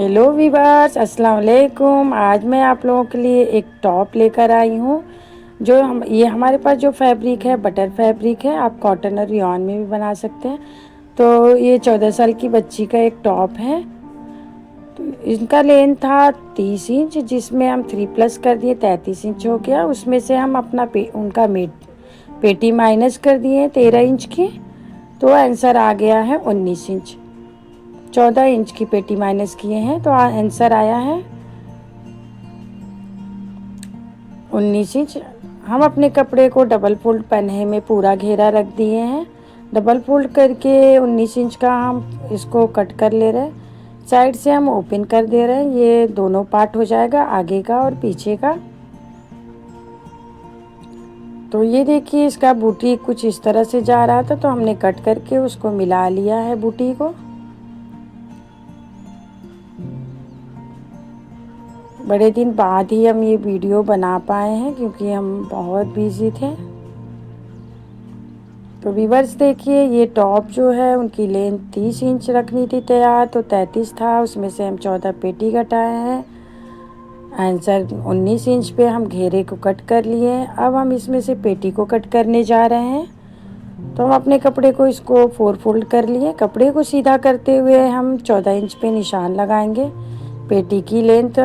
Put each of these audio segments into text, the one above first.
Hello viewers, अस्सलाम वालेकुम। आज मैं आप लोगों के लिए एक टॉप लेकर आई हूँ। ये हमारे पास जो फैब्रिक है बटर फैब्रिक है। आप कॉटन और रियॉन में भी बना सकते हैं। तो ये 14 साल की बच्ची का एक टॉप है। तो इनका लेंथ था 30 इंच, जिसमें हम 3+ कर दिए, 33 इंच हो गया। उसमें से हम अपना पेटी माइनस कर दिए 13 इंच की, तो आंसर आ गया है 19 इंच। 14 इंच की पेटी माइनस किए हैं तो आंसर आया है 19 इंच। हम अपने कपड़े को डबल फोल्ड पन्ने में पूरा घेरा रख दिए हैं। डबल फोल्ड करके 19 इंच का हम इसको कट कर ले रहे हैं। साइड से हम ओपन कर दे रहे हैं। ये दोनों पार्ट हो जाएगा, आगे का और पीछे का। तो ये देखिए, इसका बूटी कुछ इस तरह से जा रहा था, तो हमने कट करके उसको मिला लिया है बूटी को। बड़े दिन बाद ही हम ये वीडियो बना पाए हैं, क्योंकि हम बहुत बिजी थे। तो व्यूअर्स देखिए, ये टॉप जो है उनकी लेंथ 30 इंच रखनी थी तैयार, तो 33 था। उसमें से हम 14 पेटी घटाए हैं। आंसर 19 इंच पे हम घेरे को कट कर लिए हैं। अब हम इसमें से पेटी को कट करने जा रहे हैं। तो हम अपने कपड़े को इसको 4 फोल्ड कर लिए। कपड़े को सीधा करते हुए हम 14 इंच पे निशान लगाएंगे। पेटी की लेंथ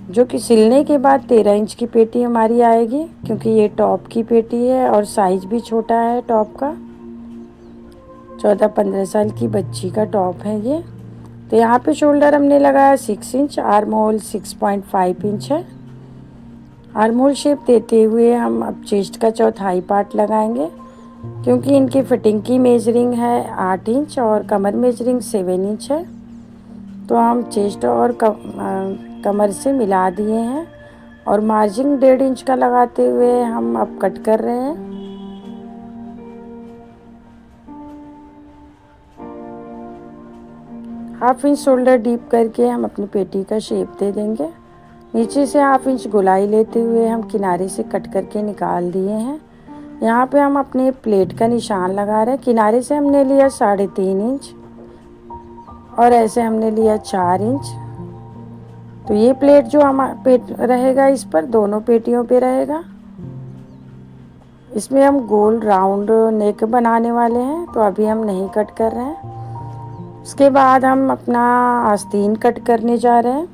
जो कि सिलने के बाद 13 इंच की पेटी हमारी आएगी, क्योंकि ये टॉप की पेटी है और साइज भी छोटा है टॉप का। 14-15 साल की बच्ची का टॉप है ये। तो यहाँ पे शोल्डर हमने लगाया 6 इंच, आर्म होल 6.5 इंच है। आर्म होल शेप देते हुए हम अब चेस्ट का चौथाई पार्ट लगाएंगे, क्योंकि इनकी फिटिंग की मेजरिंग है 8 इंच और कमर मेजरिंग 7 इंच है। तो हम चेस्ट और कमर से मिला दिए हैं और मार्जिन 1.5 इंच का लगाते हुए हम अब कट कर रहे हैं। हाफ इंच शोल्डर डीप करके हम अपनी पेटी का शेप दे देंगे। नीचे से हाफ इंच गोलाई लेते हुए हम किनारे से कट करके निकाल दिए हैं। यहाँ पे हम अपने प्लेट का निशान लगा रहे हैं। किनारे से हमने लिया 3.5 इंच और ऐसे हमने लिया 4 इंच। तो ये प्लेट जो पेट रहेगा, इस पर दोनों पेटियों पे रहेगा। इसमें हम गोल राउंड नेक बनाने वाले हैं, तो अभी हम नहीं कट कर रहे हैं। उसके बाद हम अपना आस्तीन कट करने जा रहे हैं।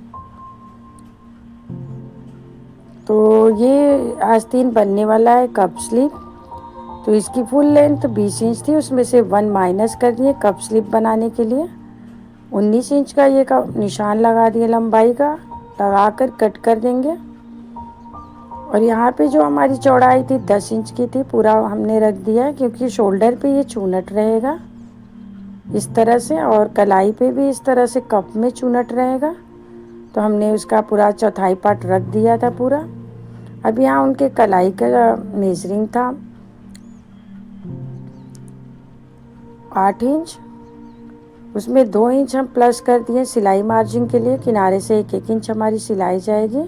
तो ये आस्तीन बनने वाला है कप स्लीव। तो इसकी फुल लेंथ 20 इंच थी, उसमें से 1 माइनस कर दिए कप स्लीव बनाने के लिए। 19 इंच का ये निशान लगा दिए लंबाई का, लगाकर कट कर देंगे। और यहाँ पे जो हमारी चौड़ाई थी 10 इंच की थी, पूरा हमने रख दिया, क्योंकि शोल्डर पे ये चूनट रहेगा इस तरह से, और कलाई पे भी इस तरह से कप में चूनट रहेगा। तो हमने उसका पूरा चौथाई पार्ट रख दिया था पूरा। अब यहाँ उनके कलाई का मेजरिंग था 8 इंच। उसमें 2 इंच हम प्लस कर दिए सिलाई मार्जिन के लिए। किनारे से 1-1 इंच हमारी सिलाई जाएगी।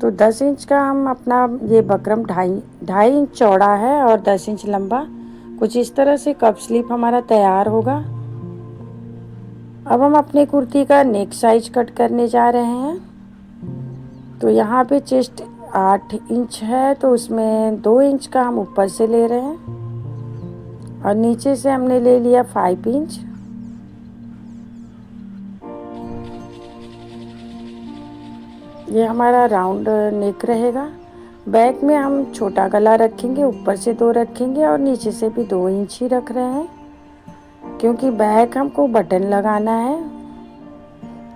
तो 10 इंच का हम अपना ये बकरम 2.5 इंच चौड़ा है और 10 इंच लंबा। कुछ इस तरह से कप स्लीव हमारा तैयार होगा। अब हम अपने कुर्ती का नेक साइज कट करने जा रहे हैं। तो यहाँ पे चेस्ट 8 इंच है, तो उसमें 2 इंच का हम ऊपर से ले रहे हैं और नीचे से हमने ले लिया 5 इंच। ये हमारा राउंड नेक रहेगा। बैक में हम छोटा गला रखेंगे, ऊपर से 2 रखेंगे और नीचे से भी 2 इंच ही रख रहे हैं, क्योंकि बैक हमको बटन लगाना है।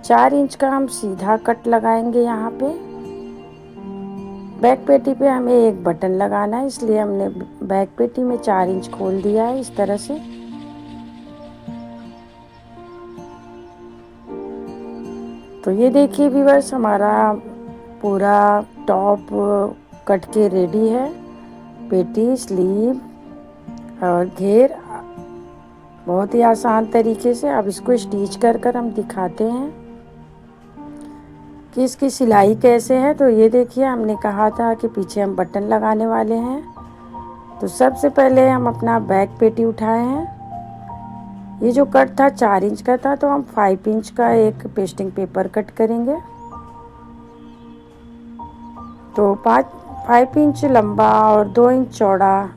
4 इंच का हम सीधा कट लगाएंगे। यहाँ पे बैक पेटी पे हमें एक बटन लगाना है, इसलिए हमने बैक पेटी में 4 इंच खोल दिया है इस तरह से। तो ये देखिए व्यूअर्स, हमारा पूरा टॉप कट के रेडी है। पेटी, स्लीव और घेर बहुत ही आसान तरीके से। अब इसको स्टिच कर हम दिखाते हैं कि इसकी सिलाई कैसे है। तो ये देखिए, हमने कहा था कि पीछे हम बटन लगाने वाले हैं। तो सबसे पहले हम अपना बैक पेटी उठाए हैं। ये जो कट था 4 इंच का था, तो हम 5 इंच का एक पेस्टिंग पेपर कट करेंगे। तो 5 इंच लंबा और 2 इंच चौड़ा।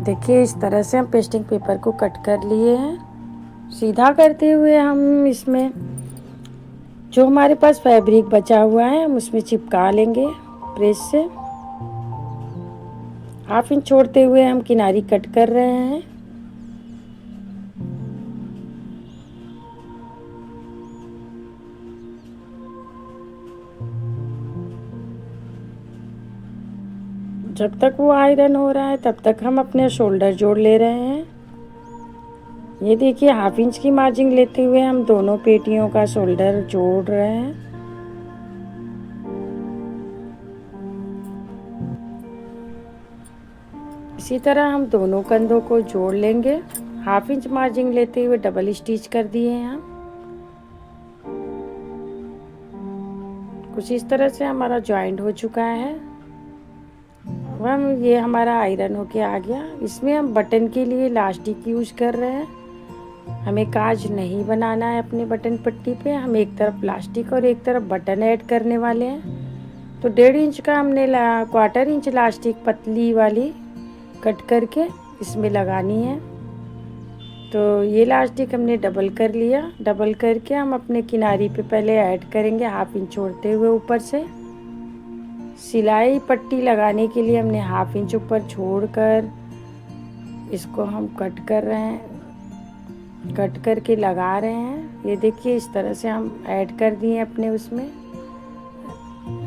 देखिए इस तरह से हम पेस्टिंग पेपर को कट कर लिए हैं। सीधा करते हुए हम इसमें जो हमारे पास फैब्रिक बचा हुआ है हम उसमें चिपका लेंगे प्रेस से। 1/2 इंच छोड़ते हुए हम किनारी कट कर रहे हैं। जब तक वो आयरन हो रहा है तब तक हम अपने शोल्डर जोड़ ले रहे हैं। ये देखिए 1/2 इंच की मार्जिन लेते हुए हम दोनों पेटियों का शोल्डर जोड़ रहे हैं। इसी तरह हम दोनों कंधों को जोड़ लेंगे। 1/2 इंच मार्जिन लेते हुए डबल स्टिच कर दिए हैं। कुछ इस तरह से हमारा जॉइंट हो चुका है। अब हम ये हमारा आयरन होके आ गया। इसमें हम बटन के लिए इलास्टिक यूज कर रहे हैं। हमें काज नहीं बनाना है अपने बटन पट्टी पे। हम एक तरफ प्लास्टिक और एक तरफ बटन ऐड करने वाले हैं। तो 1.5 इंच का हमने 1/4 इंच इलास्टिक पतली वाली कट करके इसमें लगानी है। तो ये इलास्टिक हमने डबल कर लिया। डबल करके हम अपने किनारी पे पहले ऐड करेंगे 1/2 इंच छोड़ते हुए ऊपर से। सिलाई पट्टी लगाने के लिए हमने 1/2 इंच ऊपर छोड़कर इसको हम कट कर रहे हैं, कट करके लगा रहे हैं। ये देखिए इस तरह से हम ऐड कर दिए अपने उसमें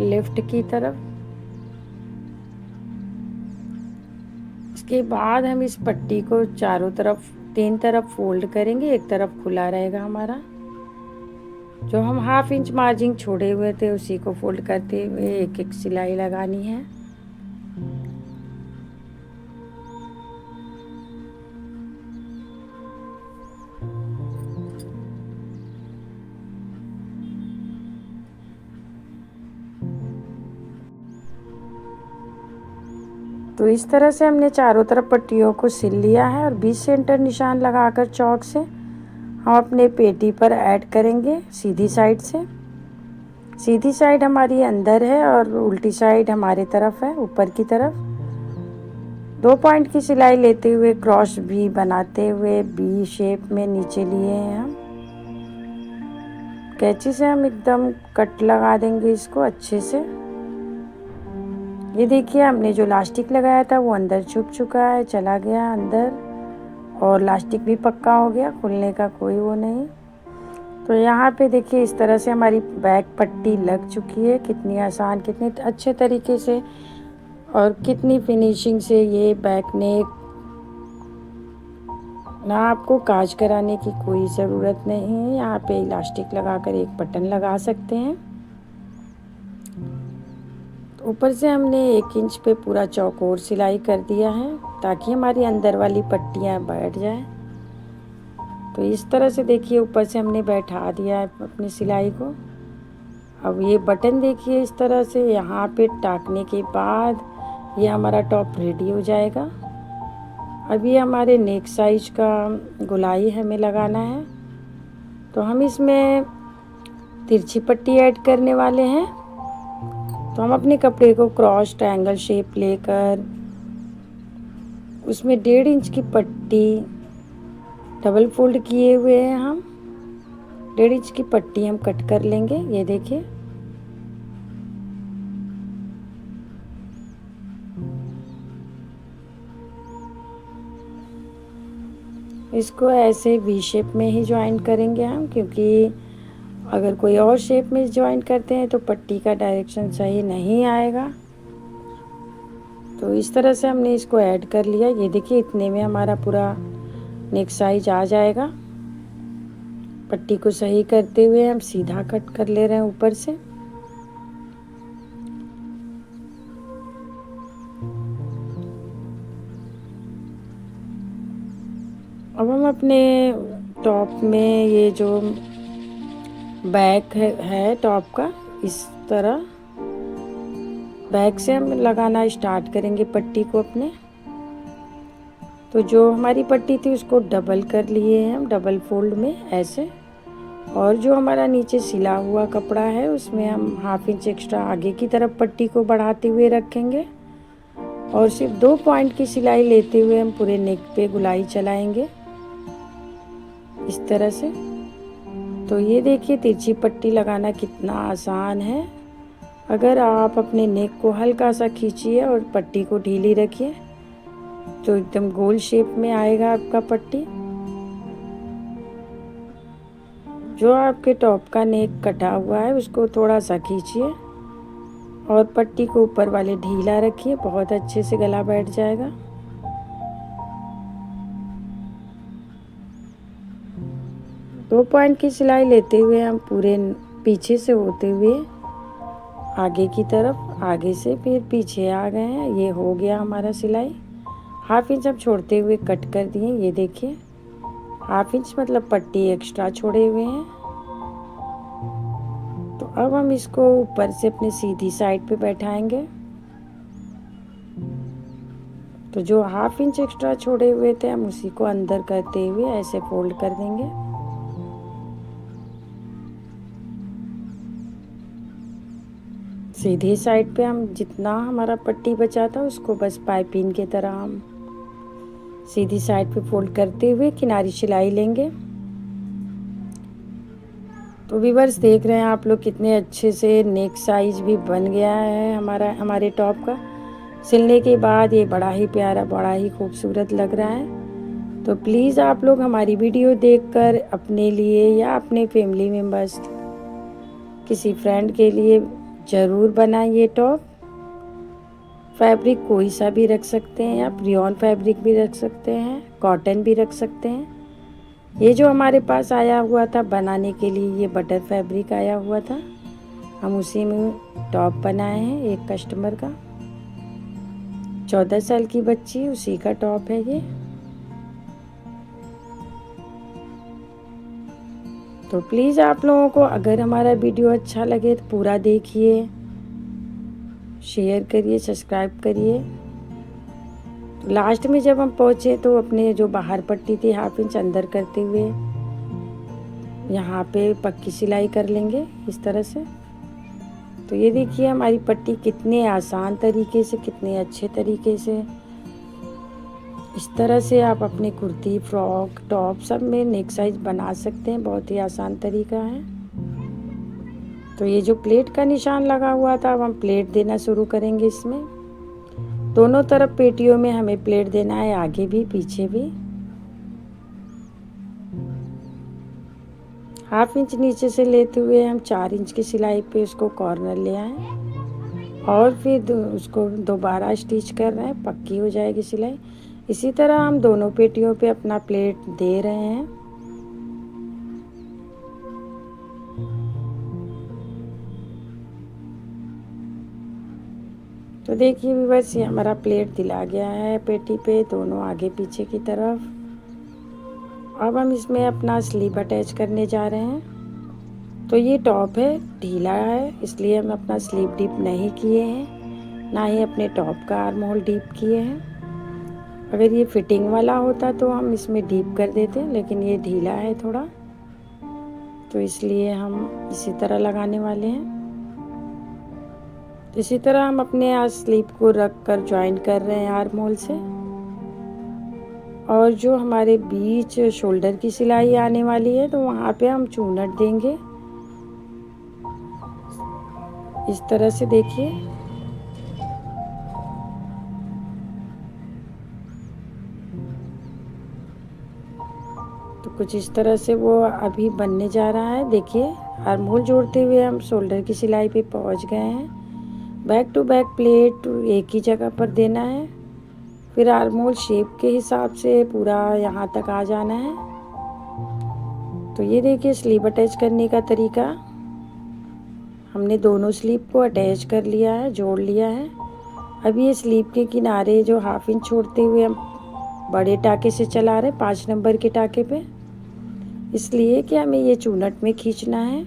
लेफ्ट की तरफ। इसके बाद हम इस पट्टी को चारों तरफ 3 तरफ फोल्ड करेंगे। एक तरफ खुला रहेगा हमारा। जो हम 1/2 इंच मार्जिन छोड़े हुए थे उसी को फोल्ड करते हुए एक एक सिलाई लगानी है। तो इस तरह से हमने चारों तरफ पट्टियों को सिल लिया है और 20 सेंटर निशान लगाकर चौक से हम अपने पेटी पर ऐड करेंगे सीधी साइड से। सीधी साइड हमारी अंदर है और उल्टी साइड हमारे तरफ है, ऊपर की तरफ। 2 पॉइंट की सिलाई लेते हुए क्रॉस भी बनाते हुए बी शेप में नीचे लिए हैं हम। कैंची से हम एकदम कट लगा देंगे इसको अच्छे से। ये देखिए हमने जो लास्टिक लगाया था वो अंदर छुप चुका है, चला गया अंदर, और लास्टिक भी पक्का हो गया, खुलने का कोई वो नहीं। तो यहाँ पे देखिए इस तरह से हमारी बैक पट्टी लग चुकी है। कितनी आसान, कितने अच्छे तरीके से और कितनी फिनिशिंग से ये बैक नेक। ना आपको काज कराने की कोई ज़रूरत नहीं है। यहाँ पे इलास्टिक लगाकर एक बटन लगा सकते हैं। तो ऊपर से हमने 1 इंच पे पूरा चौकोर सिलाई कर दिया है ताकि हमारी अंदर वाली पट्टियाँ बैठ जाए। तो इस तरह से देखिए ऊपर से हमने बैठा दिया है अपनी सिलाई को। अब ये बटन देखिए इस तरह से यहाँ पे टाकने के बाद ये हमारा टॉप रेडी हो जाएगा। अब ये हमारे नेक साइज का गोलाई हमें लगाना है। तो हम इसमें तिरछी पट्टी ऐड करने वाले हैं। तो हम अपने कपड़े को क्रॉस ट्रायंगल शेप लेकर उसमें 1.5 इंच की पट्टी डबल फोल्ड किए हुए हैं हम। 1.5 इंच की पट्टी हम कट कर लेंगे। ये देखिए इसको ऐसे वी शेप में ही ज्वाइन करेंगे हम, क्योंकि अगर कोई और शेप में ज्वाइन करते हैं तो पट्टी का डायरेक्शन सही नहीं आएगा। तो इस तरह से हमने इसको ऐड कर लिया। ये देखिए इतने में हमारा पूरा नेक साइज आ जाएगा। पट्टी को सही करते हुए हम सीधा कट कर ले रहे हैं ऊपर से। अब हम अपने टॉप में ये जो बैक है टॉप का, इस तरह बैक से हम लगाना स्टार्ट करेंगे पट्टी को अपने। तो जो हमारी पट्टी थी उसको डबल कर लिए हैं हम, डबल फोल्ड में ऐसे। और जो हमारा नीचे सिला हुआ कपड़ा है उसमें हम 1/2 इंच एक्स्ट्रा आगे की तरफ पट्टी को बढ़ाते हुए रखेंगे और सिर्फ 2 पॉइंट की सिलाई लेते हुए हम पूरे नेक पे गुलाई चलाएंगे इस तरह से। तो ये देखिए तिरछी पट्टी लगाना कितना आसान है। अगर आप अपने नेक को हल्का सा खींचिए और पट्टी को ढीली रखिए तो एकदम गोल शेप में आएगा आपका पट्टी। जो आपके टॉप का नेक कटा हुआ है उसको थोड़ा सा खींचिए और पट्टी को ऊपर वाले ढीला रखिए, बहुत अच्छे से गला बैठ जाएगा। दो पॉइंट की सिलाई लेते हुए हम पूरे पीछे से होते हुए आगे की तरफ, आगे से फिर पीछे आ गए हैं। ये हो गया हमारा सिलाई। 1/2 इंच हम छोड़ते हुए कट कर दिए। ये देखिए 1/2 इंच मतलब पट्टी एक्स्ट्रा छोड़े हुए हैं। तो अब हम इसको ऊपर से अपनी सीधी साइड पे बैठाएंगे। तो जो 1/2 इंच एक्स्ट्रा छोड़े हुए थे हम उसी को अंदर करते हुए ऐसे फोल्ड कर देंगे। सीधी साइड पे हम जितना हमारा पट्टी बचा था उसको बस पाइपिंग की तरह हम सीधी साइड पे फोल्ड करते हुए किनारी सिलाई लेंगे। तो व्यूअर्स देख रहे हैं आप लोग कितने अच्छे से नेक साइज भी बन गया है हमारे टॉप का। सिलने के बाद ये बड़ा ही प्यारा, बड़ा ही खूबसूरत लग रहा है। तो प्लीज़ आप लोग हमारी वीडियो देखकर अपने लिए या अपने फैमिली मेम्बर्स, किसी फ्रेंड के लिए ज़रूर बनाइए टॉप। फैब्रिक कोई सा भी रख सकते हैं आप, रियॉन फैब्रिक भी रख सकते हैं, कॉटन भी रख सकते हैं। ये जो हमारे पास आया हुआ था बनाने के लिए, ये बटर फैब्रिक आया हुआ था, हम उसी में टॉप बनाए हैं एक कस्टमर का। 14 साल की बच्ची, उसी का टॉप है ये। तो प्लीज़ आप लोगों को अगर हमारा वीडियो अच्छा लगे तो पूरा देखिए, शेयर करिए, सब्सक्राइब करिए। लास्ट में जब हम पहुँचे तो अपने जो बाहर पट्टी थी 1/2 इंच अंदर करते हुए यहाँ पे पक्की सिलाई कर लेंगे इस तरह से। तो ये देखिए हमारी पट्टी कितने आसान तरीके से, कितने अच्छे तरीके से, इस तरह से आप अपनी कुर्ती, फ्रॉक, टॉप सब में नेक साइज बना सकते हैं। बहुत ही आसान तरीका है। तो ये जो प्लेट का निशान लगा हुआ था अब हम प्लेट देना शुरू करेंगे इसमें। दोनों तरफ पेटियों में हमें प्लेट देना है, आगे भी पीछे भी। 1/2 इंच नीचे से लेते हुए हम 4 इंच की सिलाई पे उसको कॉर्नर ले आए और फिर उसको दोबारा स्टिच कर रहे हैं, पक्की हो जाएगी सिलाई। इसी तरह हम दोनों पेटियों पे अपना प्लेट दे रहे हैं। तो देखिए व्यूअर्स, ये हमारा प्लेट दिला गया है पेटी पे, दोनों आगे पीछे की तरफ। अब हम इसमें अपना स्लीव अटैच करने जा रहे हैं। तो ये टॉप है, ढीला है, इसलिए हम अपना स्लीव डीप नहीं किए हैं, ना ही अपने टॉप का आर्म होल डीप किए हैं। अगर ये फिटिंग वाला होता तो हम इसमें डीप कर देते, लेकिन ये ढीला है थोड़ा, तो इसलिए हम इसी तरह लगाने वाले हैं। इसी तरह हम अपने स्लीव को रख कर ज्वाइन कर रहे हैं आर्म होल से। और जो हमारे बीच शोल्डर की सिलाई आने वाली है तो वहाँ पे हम चूनट देंगे इस तरह से। देखिए तो कुछ इस तरह से वो अभी बनने जा रहा है। देखिए आर्म होल जोड़ते हुए हम शोल्डर की सिलाई पे पहुँच गए हैं। बैक टू बैक प्लेट एक ही जगह पर देना है, फिर आर्म होल शेप के हिसाब से पूरा यहाँ तक आ जाना है। तो ये देखिए स्लीव अटैच करने का तरीका, हमने दोनों स्लीव को अटैच कर लिया है, जोड़ लिया है। अब ये स्लीव के किनारे जो 1/2 इंच छोड़ते हुए हम बड़े टाके से चला रहे 5 नंबर के टाके पे, इसलिए कि हमें ये चूनट में खींचना है।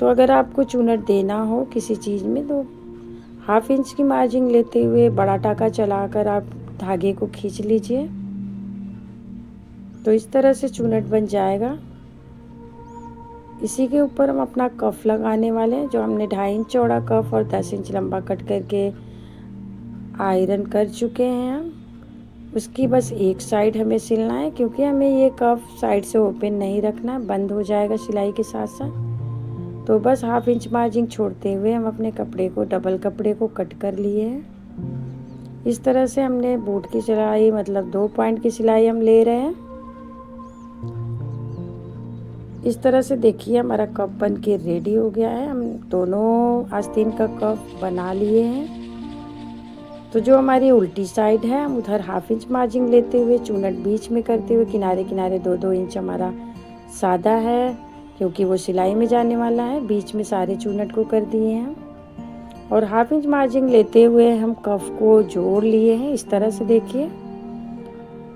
तो अगर आपको चूनट देना हो किसी चीज़ में तो 1/2 इंच की मार्जिन लेते हुए बड़ा टाका चलाकर आप धागे को खींच लीजिए। तो इस तरह से चूनट बन जाएगा। इसी के ऊपर हम अपना कफ लगाने वाले हैं, जो हमने 2.5 इंच चौड़ा कफ और 10 इंच लंबा कट करके आयरन कर चुके हैं हम। उसकी बस एक साइड हमें सिलना है, क्योंकि हमें ये कफ साइड से ओपन नहीं रखना है, बंद हो जाएगा सिलाई के साथ साथ। तो बस 1/2 इंच मार्जिन छोड़ते हुए हम अपने कपड़े को, डबल कपड़े को कट कर लिए हैं। इस तरह से हमने बूट की सिलाई, मतलब 2 पॉइंट की सिलाई हम ले रहे हैं। इस तरह से देखिए हमारा कप बन के रेडी हो गया है। हम दोनों आस्तीन का कप बना लिए हैं। तो जो हमारी उल्टी साइड है, हम उधर 1/2 इंच मार्जिन लेते हुए चूनट बीच में करते हुए किनारे किनारे 2-2 इंच हमारा सादा है, क्योंकि वो सिलाई में जाने वाला है। बीच में सारे चूनट को कर दिए हैं और 1/2 इंच मार्जिन लेते हुए हम कफ को जोड़ लिए हैं, इस तरह से देखिए।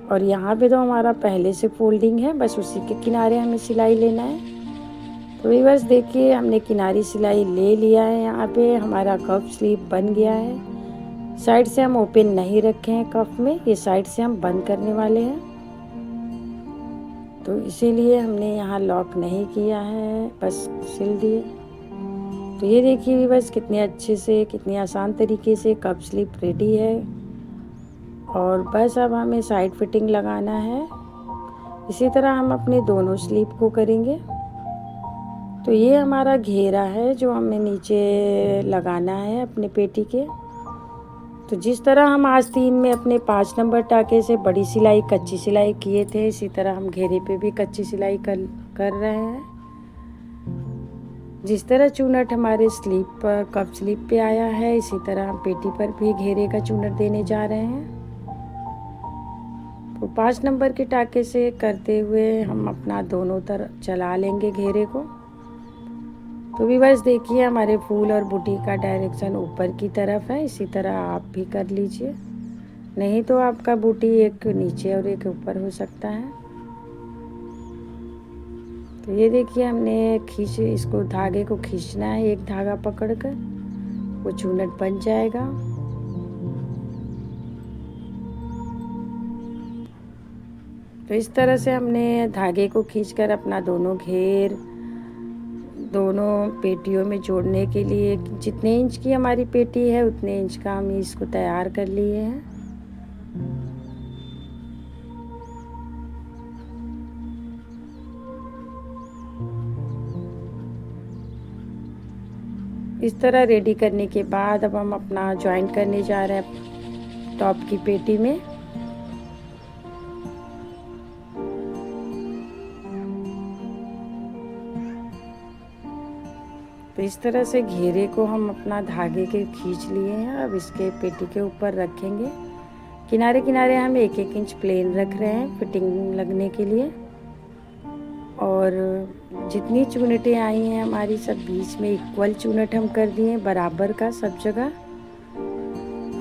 और यहाँ पे तो हमारा पहले से फोल्डिंग है, बस उसी के किनारे हमें सिलाई लेना है। तो व्यूअर्स देखिए, हमने किनारी सिलाई ले लिया है। यहाँ पे हमारा कफ स्लीव बन गया है। साइड से हम ओपन नहीं रखे हैं कफ में, ये साइड से हम बंद करने वाले हैं, तो इसीलिए हमने यहाँ लॉक नहीं किया है, बस सिल दिए। तो ये देखिए बस कितने अच्छे से, कितनी आसान तरीके से कप स्लीव रेडी है। और बस अब हमें साइड फिटिंग लगाना है। इसी तरह हम अपने दोनों स्लीव को करेंगे। तो ये हमारा घेरा है जो हमें नीचे लगाना है अपने पेटी के। तो जिस तरह हम आस्तीन में अपने 5 नंबर टाके से बड़ी सिलाई, कच्ची सिलाई किए थे, इसी तरह हम घेरे पे भी कच्ची सिलाई कर रहे हैं। जिस तरह चूनट हमारे स्लीव पर, कप स्लीव पे आया है, इसी तरह हम पेटी पर भी घेरे का चूनट देने जा रहे हैं। तो 5 नंबर के टाके से करते हुए हम अपना दोनों तरफ चला लेंगे घेरे को। तो भी बस देखिए हमारे फूल और बूटी का डायरेक्शन ऊपर की तरफ है, इसी तरह आप भी कर लीजिए। नहीं तो आपका बूटी एक नीचे और एक ऊपर हो सकता है। तो ये देखिए हमने इसको धागे को खींचना है, एक धागा पकड़कर, वो चूनट बन जाएगा। तो इस तरह से हमने धागे को खींचकर अपना दोनों पेटियों में जोड़ने के लिए, जितने इंच की हमारी पेटी है उतने इंच का हम इसको तैयार कर लिए हैं। इस तरह रेडी करने के बाद अब हम अपना जॉइंट करने जा रहे हैं टॉप की पेटी में। तो इस तरह से घेरे को हम अपना धागे के खींच लिए हैं। अब इसके पेटी के ऊपर रखेंगे। किनारे किनारे हम 1-1 इंच प्लेन रख रहे हैं फिटिंग लगने के लिए। और जितनी चूनटें आई हैं हमारी, सब बीच में इक्वल चूनट हम कर दिए बराबर का सब जगह।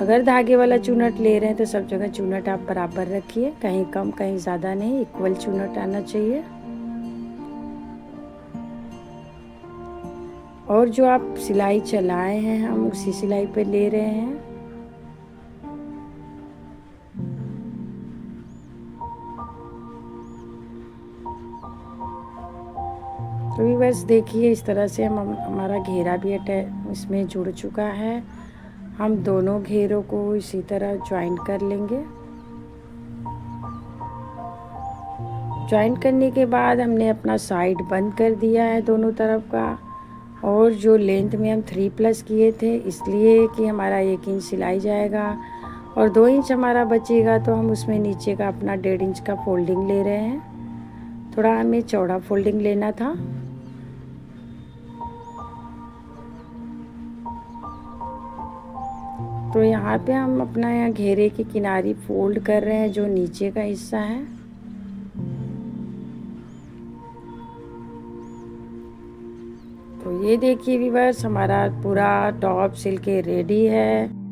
अगर धागे वाला चूनट ले रहे हैं तो सब जगह चूनट आप बराबर रखिए, कहीं कम कहीं ज़्यादा नहीं, इक्वल चूनट आना चाहिए। और जो आप सिलाई चलाए हैं हम उसी सिलाई पे ले रहे हैं। तो भी बस देखिए इस तरह से हमारा घेरा भी इसमें जुड़ चुका है। हम दोनों घेरों को इसी तरह ज्वाइंट कर लेंगे। ज्वाइंट करने के बाद हमने अपना साइड बंद कर दिया है दोनों तरफ का। और जो लेंथ में हम 3+ किए थे, इसलिए कि हमारा 1 इंच सिलाई जाएगा और 2 इंच हमारा बचेगा, तो हम उसमें नीचे का अपना 1.5 इंच का फोल्डिंग ले रहे हैं। थोड़ा हमें चौड़ा फोल्डिंग लेना था। तो यहाँ पे हम अपना घेरे की किनारी फोल्ड कर रहे हैं, जो नीचे का हिस्सा है। तो ये देखिए व्यूअर्स, हमारा पूरा टॉप सिल के रेडी है।